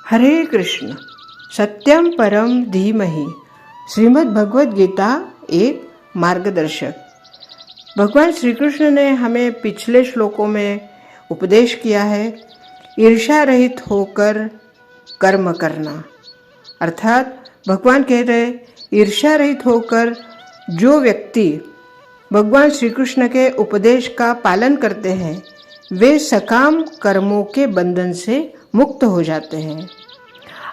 हरे कृष्ण। सत्यम परम धीमहि। श्रीमद् भगवद गीता एक मार्गदर्शक। भगवान श्री कृष्ण ने हमें पिछले श्लोकों में उपदेश किया है ईर्ष्या रहित होकर कर्म करना। अर्थात भगवान कह रहे ईर्ष्या रहित होकर जो व्यक्ति भगवान श्री कृष्ण के उपदेश का पालन करते हैं वे सकाम कर्मों के बंधन से मुक्त हो जाते हैं।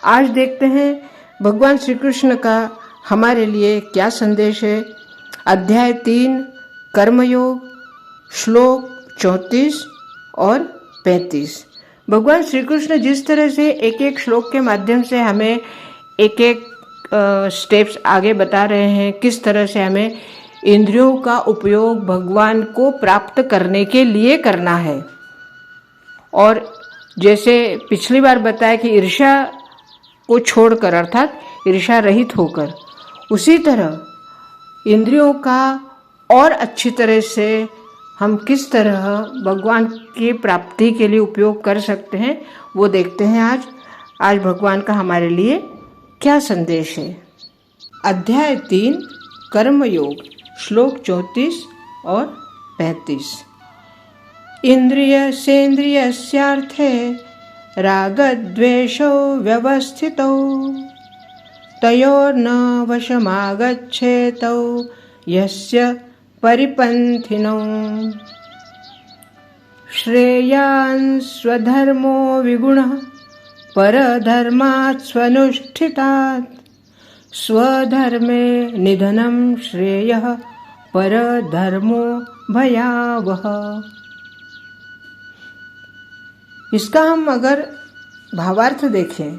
आज देखते हैं भगवान श्री कृष्ण का हमारे लिए क्या संदेश है। अध्याय 3 कर्मयोग, श्लोक 34 और 35। भगवान श्री कृष्ण जिस तरह से एक एक श्लोक के माध्यम से हमें एक एक स्टेप्स आगे बता रहे हैं, किस तरह से हमें इंद्रियों का उपयोग भगवान को प्राप्त करने के लिए करना है। और जैसे पिछली बार बताया कि ईर्ष्या को छोड़कर अर्थात ईर्ष्या रहित होकर, उसी तरह इंद्रियों का और अच्छी तरह से हम किस तरह भगवान की प्राप्ति के लिए उपयोग कर सकते हैं वो देखते हैं। आज भगवान का हमारे लिए क्या संदेश है। अध्याय 3 कर्मयोग, श्लोक 34 और 35। इंद्रियस्येन्द्रियस्यार्थे रागद्वेषौ व्यवस्थितौ तयोर्न वशमागच्छेतौ यस्य परिपन्थिनौ। श्रेयान् स्वधर्मो विगुणः परधर्मात् स्वनुष्ठितात् स्वधर्मे निधनं श्रेयः परधर्मो भयावह। इसका हम अगर भावार्थ देखें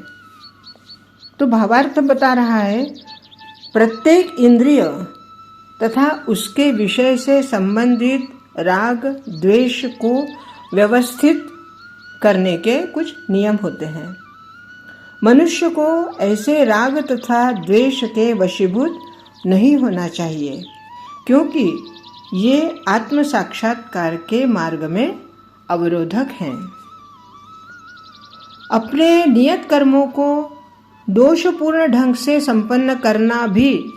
तो भावार्थ बता रहा है प्रत्येक इंद्रिय तथा उसके विषय से संबंधित राग द्वेष को व्यवस्थित करने के कुछ नियम होते हैं। मनुष्य को ऐसे राग तथा द्वेष के वशीभूत नहीं होना चाहिए, क्योंकि ये आत्म साक्षात्कार के मार्ग में अवरोधक हैं। अपने नियत कर्मों को दोषपूर्ण ढंग से संपन्न करना भी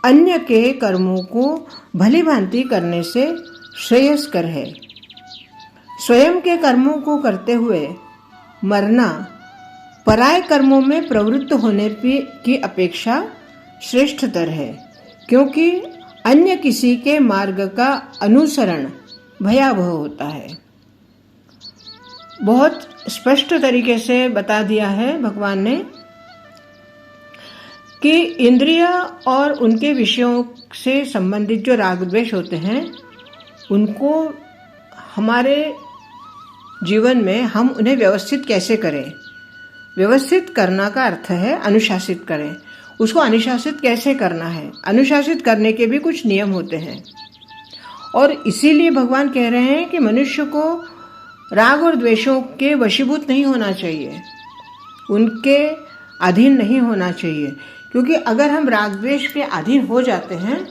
अन्य के कर्मों को भली भांति करने से श्रेयस्कर है। स्वयं के कर्मों को करते हुए मरना पराय कर्मों में प्रवृत्त होने की अपेक्षा श्रेष्ठतर है, क्योंकि अन्य किसी के मार्ग का अनुसरण भयावह होता है। बहुत स्पष्ट तरीके से बता दिया है भगवान ने कि इंद्रिय और उनके विषयों से संबंधित जो राग द्वेष होते हैं उनको हमारे जीवन में हम उन्हें व्यवस्थित कैसे करें। व्यवस्थित करना का अर्थ है अनुशासित करें। उसको अनुशासित कैसे करना है, अनुशासित करने के भी कुछ नियम होते हैं। और इसीलिए भगवान कह रहे हैं कि मनुष्य को राग और द्वेषों के वशीभूत नहीं होना चाहिए, उनके अधीन नहीं होना चाहिए, क्योंकि अगर हम राग द्वेष के अधीन हो जाते हैं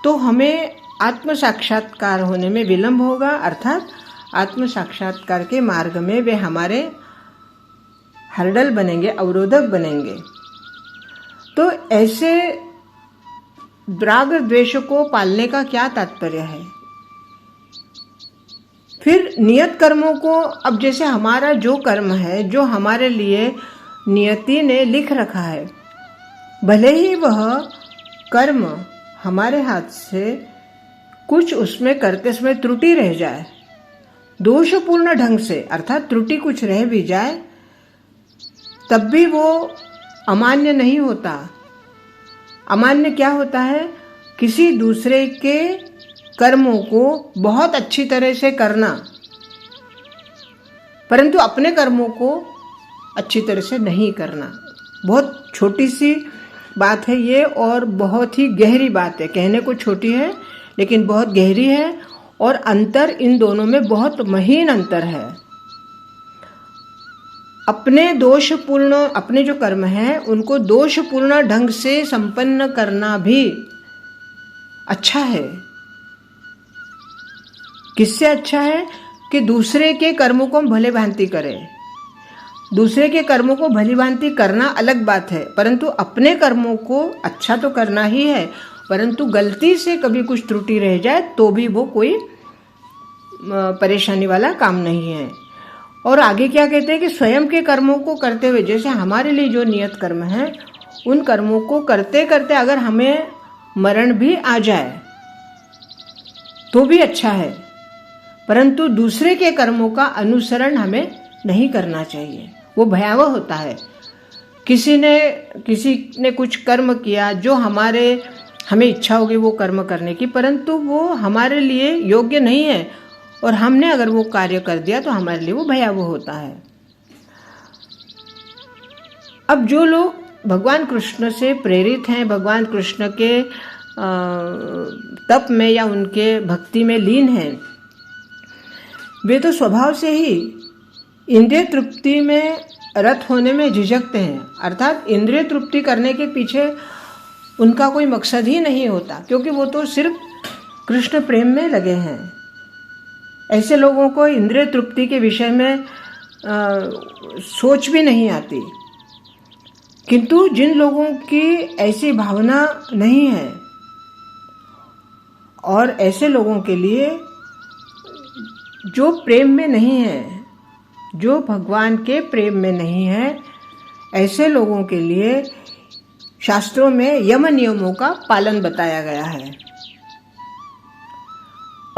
तो हमें आत्म साक्षात्कार होने में विलंब होगा। अर्थात आत्म साक्षात्कार के मार्ग में वे हमारे हर्डल बनेंगे, अवरोधक बनेंगे। तो ऐसे राग द्वेष को पालने का क्या तात्पर्य है। फिर नियत कर्मों को, अब जैसे हमारा जो कर्म है, जो हमारे लिए नियति ने लिख रखा है, भले ही वह कर्म हमारे हाथ से कुछ उसमें करते समय त्रुटि रह जाए, दोषपूर्ण ढंग से अर्थात त्रुटि कुछ रह भी जाए, तब भी वो अमान्य नहीं होता। अमान्य क्या होता है, किसी दूसरे के कर्मों को बहुत अच्छी तरह से करना, परंतु अपने कर्मों को अच्छी तरह से नहीं करना। बहुत छोटी सी बात है ये और बहुत ही गहरी बात है। कहने को छोटी है लेकिन बहुत गहरी है, और अंतर इन दोनों में बहुत महीन अंतर है। अपने जो कर्म हैं उनको दोषपूर्ण ढंग से संपन्न करना भी अच्छा है। किससे अच्छा है कि दूसरे के कर्मों को हम भले भांति करें। दूसरे के कर्मों को भलीभांति करना अलग बात है, परंतु अपने कर्मों को अच्छा तो करना ही है, परंतु गलती से कभी कुछ त्रुटि रह जाए तो भी वो कोई परेशानी वाला काम नहीं है। और आगे क्या कहते हैं कि स्वयं के कर्मों को करते हुए, जैसे हमारे लिए जो नियत कर्म है उन कर्मों को करते करते अगर हमें मरण भी आ जाए तो भी अच्छा है, परंतु दूसरे के कर्मों का अनुसरण हमें नहीं करना चाहिए, वो भयावह होता है। किसी ने कुछ कर्म किया जो हमें इच्छा होगी वो कर्म करने की, परंतु वो हमारे लिए योग्य नहीं है और हमने अगर वो कार्य कर दिया तो हमारे लिए वो भयावह होता है। अब जो लोग भगवान कृष्ण से प्रेरित हैं, भगवान कृष्ण के तप में या उनके भक्ति में लीन हैं, वे तो स्वभाव से ही इंद्रिय तृप्ति में रत होने में झिझकते हैं, अर्थात इंद्रिय तृप्ति करने के पीछे उनका कोई मकसद ही नहीं होता, क्योंकि वो तो सिर्फ कृष्ण प्रेम में लगे हैं। ऐसे लोगों को इंद्रिय तृप्ति के विषय में सोच भी नहीं आती। किंतु जिन लोगों की ऐसी भावना नहीं है और ऐसे लोगों के लिए जो प्रेम में नहीं है, जो भगवान के प्रेम में नहीं है, ऐसे लोगों के लिए शास्त्रों में यम नियमों का पालन बताया गया है।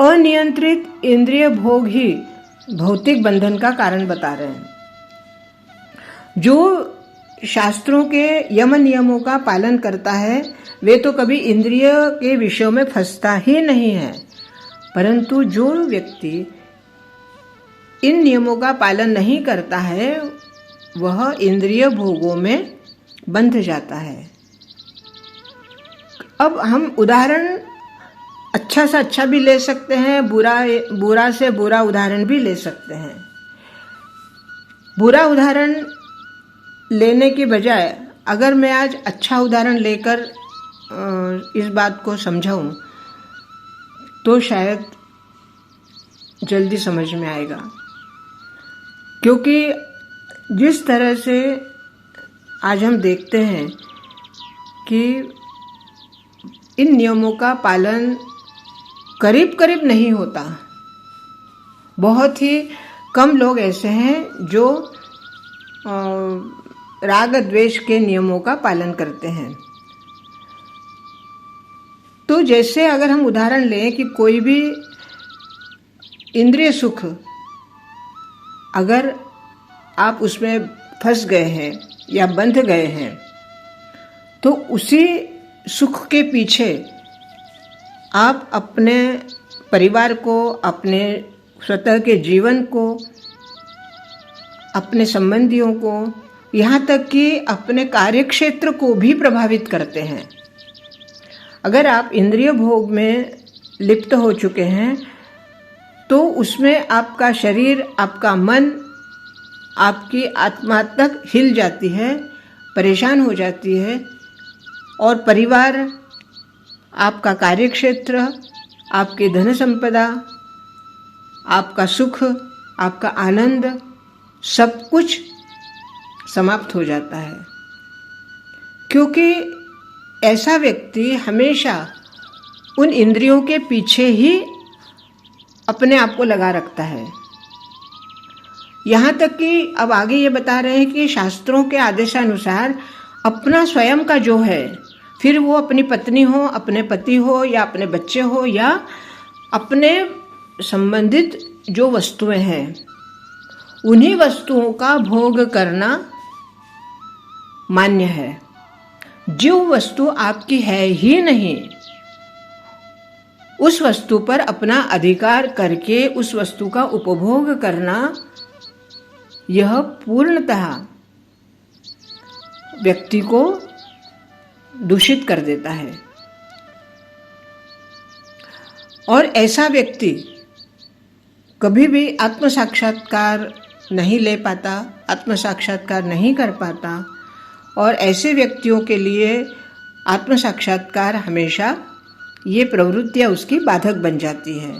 अनियंत्रित इंद्रिय भोग ही भौतिक बंधन का कारण बता रहे हैं। जो शास्त्रों के यम नियमों का पालन करता है वे तो कभी इंद्रिय के विषयों में फंसता ही नहीं है, परंतु जो व्यक्ति इन नियमों का पालन नहीं करता है वह इंद्रिय भोगों में बंध जाता है। अब हम उदाहरण अच्छा से अच्छा भी ले सकते हैं, बुरा से बुरा उदाहरण भी ले सकते हैं। बुरा उदाहरण लेने की बजाय अगर मैं आज अच्छा उदाहरण लेकर इस बात को समझाऊं तो शायद जल्दी समझ में आएगा, क्योंकि जिस तरह से आज हम देखते हैं कि इन नियमों का पालन करीब करीब नहीं होता। बहुत ही कम लोग ऐसे हैं जो राग द्वेष के नियमों का पालन करते हैं। तो जैसे अगर हम उदाहरण लें कि कोई भी इंद्रिय सुख अगर आप उसमें फंस गए हैं या बंध गए हैं तो उसी सुख के पीछे आप अपने परिवार को, अपने स्वतः के जीवन को, अपने संबंधियों को, यहाँ तक कि अपने कार्यक्षेत्र को भी प्रभावित करते हैं। अगर आप इंद्रिय भोग में लिप्त हो चुके हैं तो उसमें आपका शरीर, आपका मन, आपकी आत्मा तक हिल जाती है, परेशान हो जाती है, और परिवार, आपका कार्यक्षेत्र, आपकी धन संपदा, आपका सुख, आपका आनंद, सब कुछ समाप्त हो जाता है। क्योंकि ऐसा व्यक्ति हमेशा उन इंद्रियों के पीछे ही अपने आप को लगा रखता है। यहाँ तक कि अब आगे ये बता रहे हैं कि शास्त्रों के आदेशानुसार अपना स्वयं का जो है, फिर वो अपनी पत्नी हो, अपने पति हो, या अपने बच्चे हो, या अपने संबंधित जो वस्तुएं हैं, उन्हीं वस्तुओं का भोग करना मान्य है। जो वस्तु आपकी है ही नहीं, उस वस्तु पर अपना अधिकार करके उस वस्तु का उपभोग करना, यह पूर्णतः व्यक्ति को दूषित कर देता है। और ऐसा व्यक्ति कभी भी आत्म साक्षात्कार नहीं ले पाता, आत्म साक्षात्कार नहीं कर पाता, और ऐसे व्यक्तियों के लिए आत्म साक्षात्कार हमेशा ये प्रवृत्तियाँ उसकी बाधक बन जाती है।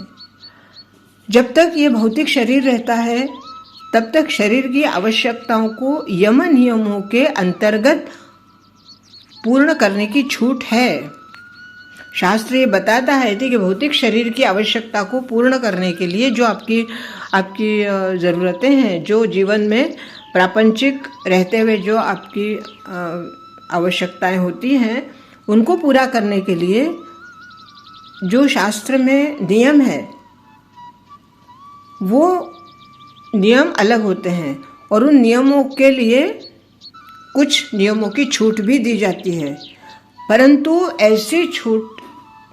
जब तक ये भौतिक शरीर रहता है तब तक शरीर की आवश्यकताओं को यम नियमों के अंतर्गत पूर्ण करने की छूट है। शास्त्र ये बताता है कि भौतिक शरीर की आवश्यकता को पूर्ण करने के लिए जो आपकी ज़रूरतें हैं, जो जीवन में प्रापंचिक रहते हुए जो आपकी आवश्यकताएं होती हैं, उनको पूरा करने के लिए जो शास्त्र में नियम है वो नियम अलग होते हैं और उन नियमों के लिए कुछ नियमों की छूट भी दी जाती है। परंतु ऐसी छूट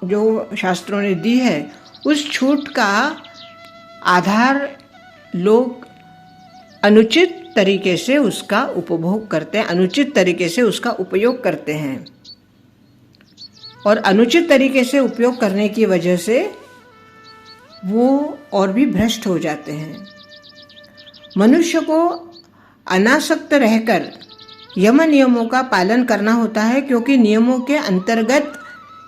जो शास्त्रों ने दी है, उस छूट का आधार लोग अनुचित तरीके से उसका उपभोग करते हैं, अनुचित तरीके से उसका उपयोग करते हैं और अनुचित तरीके से उपयोग करने की वजह से वो और भी भ्रष्ट हो जाते हैं। मनुष्य को अनासक्त रहकर यम नियमों का पालन करना होता है, क्योंकि नियमों के अंतर्गत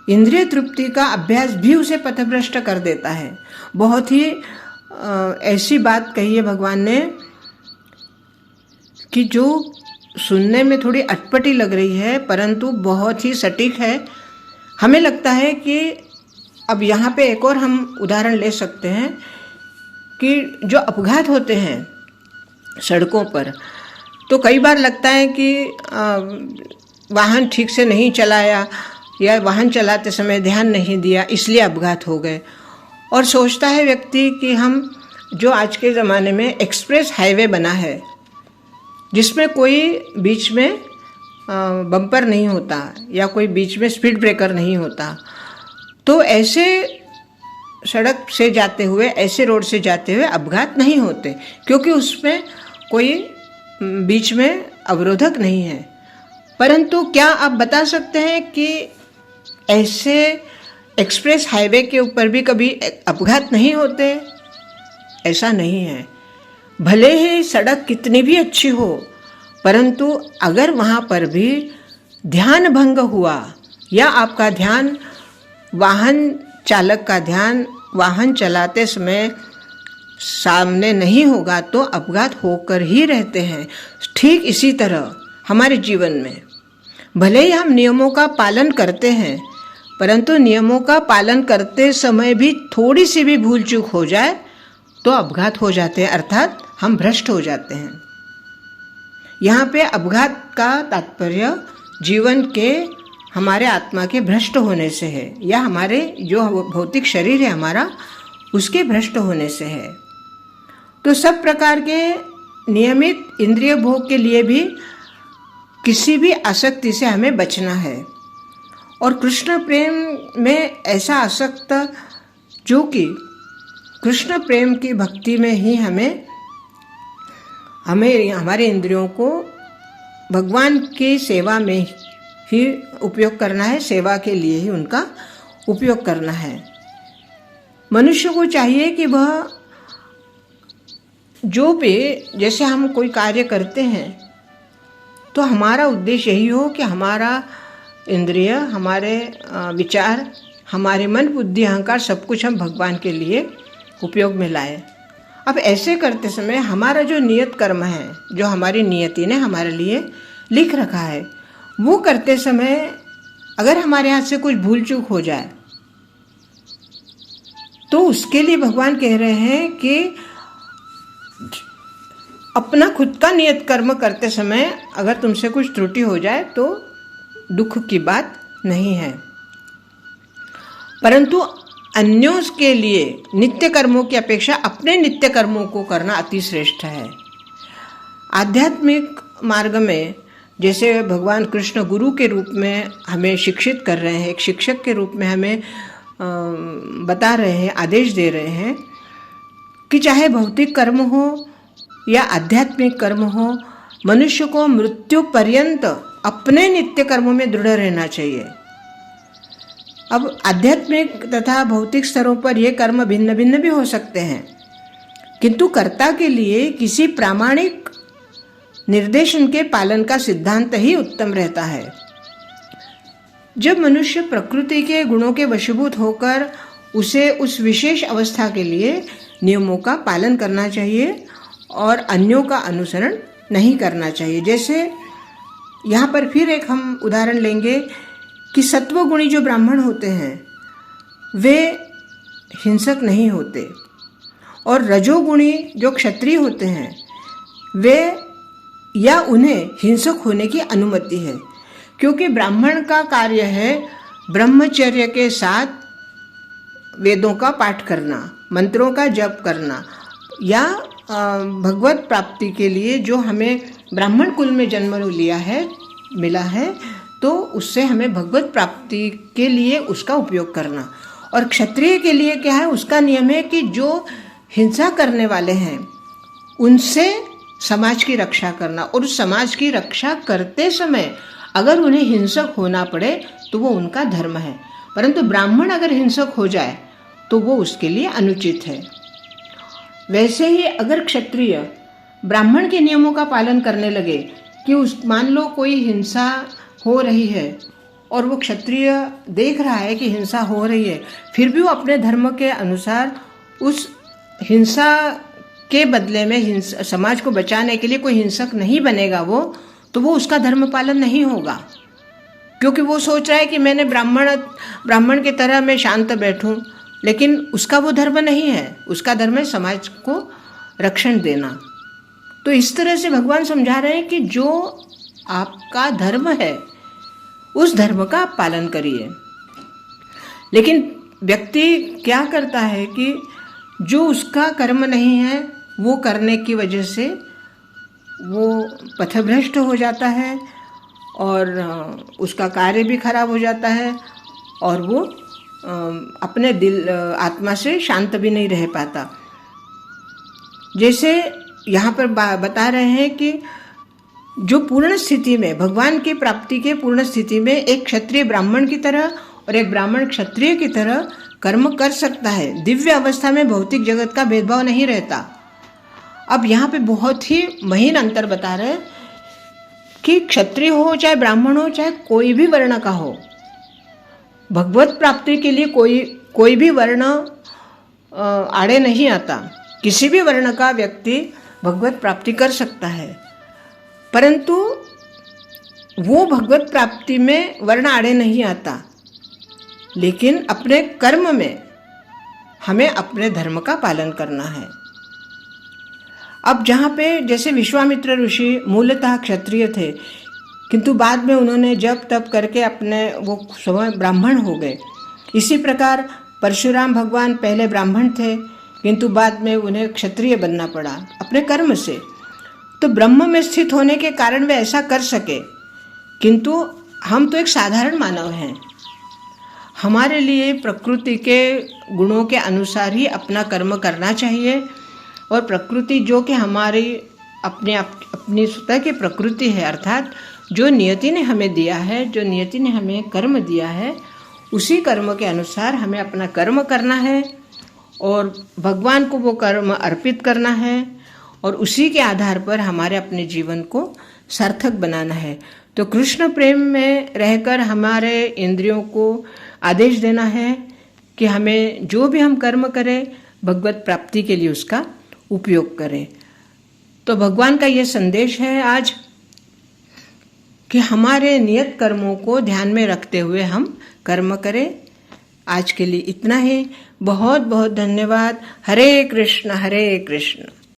इंद्रिय तृप्ति का अभ्यास भी उसे पथभ्रष्ट कर देता है। बहुत ही ऐसी बात कही है भगवान ने कि जो सुनने में थोड़ी अटपटी लग रही है परंतु बहुत ही सटीक है। हमें लगता है कि अब यहाँ पे एक और हम उदाहरण ले सकते हैं कि जो अपघात होते हैं सड़कों पर, तो कई बार लगता है कि वाहन ठीक से नहीं चलाया या वाहन चलाते समय ध्यान नहीं दिया इसलिए अपघात हो गए, और सोचता है व्यक्ति कि हम जो आज के ज़माने में एक्सप्रेस हाईवे बना है जिसमें कोई बीच में बम्पर नहीं होता या कोई बीच में स्पीड ब्रेकर नहीं होता, तो ऐसे सड़क से जाते हुए, ऐसे रोड से जाते हुए अपघात नहीं होते, क्योंकि उसमें कोई बीच में अवरोधक नहीं है। परंतु क्या आप बता सकते हैं कि ऐसे एक्सप्रेस हाईवे के ऊपर भी कभी अपघात नहीं होते? ऐसा नहीं है। भले ही सड़क कितनी भी अच्छी हो, परंतु अगर वहाँ पर भी ध्यान भंग हुआ या आपका ध्यान, वाहन चालक का ध्यान वाहन चलाते समय सामने नहीं होगा तो अपघात होकर ही रहते हैं। ठीक इसी तरह हमारे जीवन में भले ही हम नियमों का पालन करते हैं, परंतु नियमों का पालन करते समय भी थोड़ी सी भी भूल चूक हो जाए तो अपघात हो जाते हैं, अर्थात हम भ्रष्ट हो जाते हैं। यहाँ पे अपघात का तात्पर्य जीवन के हमारे आत्मा के भ्रष्ट होने से है, या हमारे जो भौतिक शरीर है हमारा, उसके भ्रष्ट होने से है। तो सब प्रकार के नियमित इंद्रिय भोग के लिए भी किसी भी आसक्ति से हमें बचना है। और कृष्ण प्रेम में ऐसा आसक्त जो कि कृष्ण प्रेम की भक्ति में ही हमें हमारे इंद्रियों को भगवान की सेवा में ही उपयोग करना है, सेवा के लिए ही उनका उपयोग करना है। मनुष्य को चाहिए कि वह जो भी, जैसे हम कोई कार्य करते हैं तो हमारा उद्देश्य यही हो कि हमारा इंद्रिय, हमारे विचार, हमारे मन, बुद्धि, अहंकार सब कुछ हम भगवान के लिए उपयोग में लाए। अब ऐसे करते समय हमारा जो नियत कर्म है, जो हमारी नियति ने हमारे लिए लिख रखा है, वो करते समय अगर हमारे हाथ से कुछ भूल चूक हो जाए तो उसके लिए भगवान कह रहे हैं कि अपना खुद का नियत कर्म करते समय अगर तुमसे कुछ त्रुटि हो जाए तो दुख की बात नहीं है, परंतु अन्यों के लिए नित्य कर्मों की अपेक्षा अपने नित्य कर्मों को करना अति श्रेष्ठ है। आध्यात्मिक मार्ग में जैसे भगवान कृष्ण गुरु के रूप में हमें शिक्षित कर रहे हैं, एक शिक्षक के रूप में हमें बता रहे हैं, आदेश दे रहे हैं कि चाहे भौतिक कर्म हो या आध्यात्मिक कर्म हो, मनुष्य को मृत्यु पर्यंत अपने नित्य कर्मों में दृढ़ रहना चाहिए। अब आध्यात्मिक तथा भौतिक स्तरों पर ये कर्म भिन्न भिन्न भी हो सकते हैं, किंतु कर्ता के लिए किसी प्रामाणिक निर्देशन के पालन का सिद्धांत ही उत्तम रहता है। जब मनुष्य प्रकृति के गुणों के वशीभूत होकर उसे उस विशेष अवस्था के लिए नियमों का पालन करना चाहिए और अन्यों का अनुसरण नहीं करना चाहिए। जैसे यहाँ पर फिर एक हम उदाहरण लेंगे कि सत्वगुणी जो ब्राह्मण होते हैं वे हिंसक नहीं होते, और रजोगुणी जो क्षत्रिय होते हैं वे या उन्हें हिंसक होने की अनुमति है, क्योंकि ब्राह्मण का कार्य है ब्रह्मचर्य के साथ वेदों का पाठ करना, मंत्रों का जप करना, या भगवत प्राप्ति के लिए जो हमें ब्राह्मण कुल में जन्म मिला है तो उससे हमें भगवत प्राप्ति के लिए उसका उपयोग करना। और क्षत्रिय के लिए क्या है, उसका नियम है कि जो हिंसा करने वाले हैं उनसे समाज की रक्षा करना, और उस समाज की रक्षा करते समय अगर उन्हें हिंसक होना पड़े तो वो उनका धर्म है। परंतु ब्राह्मण अगर हिंसक हो जाए तो वो उसके लिए अनुचित है। वैसे ही अगर क्षत्रिय ब्राह्मण के नियमों का पालन करने लगे कि मान लो कोई हिंसा हो रही है और वो क्षत्रिय देख रहा है कि हिंसा हो रही है, फिर भी वो अपने धर्म के अनुसार उस हिंसा के बदले में समाज को बचाने के लिए कोई हिंसक नहीं बनेगा तो वो उसका धर्म पालन नहीं होगा, क्योंकि वो सोच रहा है कि मैंने ब्राह्मण की तरह मैं शांत बैठूं, लेकिन उसका वो धर्म नहीं है। उसका धर्म है समाज को रक्षण देना। तो इस तरह से भगवान समझा रहे हैं कि जो आपका धर्म है उस धर्म का आप पालन करिए। लेकिन व्यक्ति क्या करता है कि जो उसका कर्म नहीं है वो करने की वजह से वो पथभ्रष्ट हो जाता है और उसका कार्य भी खराब हो जाता है, और वो अपने दिल आत्मा से शांत भी नहीं रह पाता। जैसे यहाँ पर बता रहे हैं कि जो पूर्ण स्थिति में भगवान की प्राप्ति के पूर्ण स्थिति में एक क्षत्रिय ब्राह्मण की तरह और एक ब्राह्मण क्षत्रिय की तरह कर्म कर सकता है। दिव्य अवस्था में भौतिक जगत का भेदभाव नहीं रहता। अब यहाँ पे बहुत ही महीन अंतर बता रहे हैं कि क्षत्रिय हो चाहे ब्राह्मण हो चाहे कोई भी वर्ण का हो, भगवत प्राप्ति के लिए कोई भी वर्ण आड़े नहीं आता। किसी भी वर्ण का व्यक्ति भगवत प्राप्ति कर सकता है, परंतु वो भगवत प्राप्ति में वर्ण आड़े नहीं आता। लेकिन अपने कर्म में हमें अपने धर्म का पालन करना है। अब जहाँ पे जैसे विश्वामित्र ऋषि मूलतः क्षत्रिय थे, किंतु बाद में उन्होंने जप तप करके अपने वो स्वयं ब्राह्मण हो गए। इसी प्रकार परशुराम भगवान पहले ब्राह्मण थे, किंतु बाद में उन्हें क्षत्रिय बनना पड़ा अपने कर्म से। तो ब्रह्म में स्थित होने के कारण वे ऐसा कर सके, किंतु हम तो एक साधारण मानव हैं। हमारे लिए प्रकृति के गुणों के अनुसार ही अपना कर्म करना चाहिए, और प्रकृति जो कि हमारी अपनी स्वतः की प्रकृति है, अर्थात जो नियति ने हमें दिया है, जो नियति ने हमें कर्म दिया है, उसी कर्म के अनुसार हमें अपना कर्म करना है और भगवान को वो कर्म अर्पित करना है, और उसी के आधार पर हमारे अपने जीवन को सार्थक बनाना है। तो कृष्ण प्रेम में रहकर हमारे इंद्रियों को आदेश देना है कि हमें जो भी हम कर्म करें भगवत प्राप्ति के लिए उसका उपयोग करें। तो भगवान का ये संदेश है आज कि हमारे नियत कर्मों को ध्यान में रखते हुए हम कर्म करें। आज के लिए इतना ही। बहुत बहुत धन्यवाद। हरे कृष्ण हरे कृष्ण।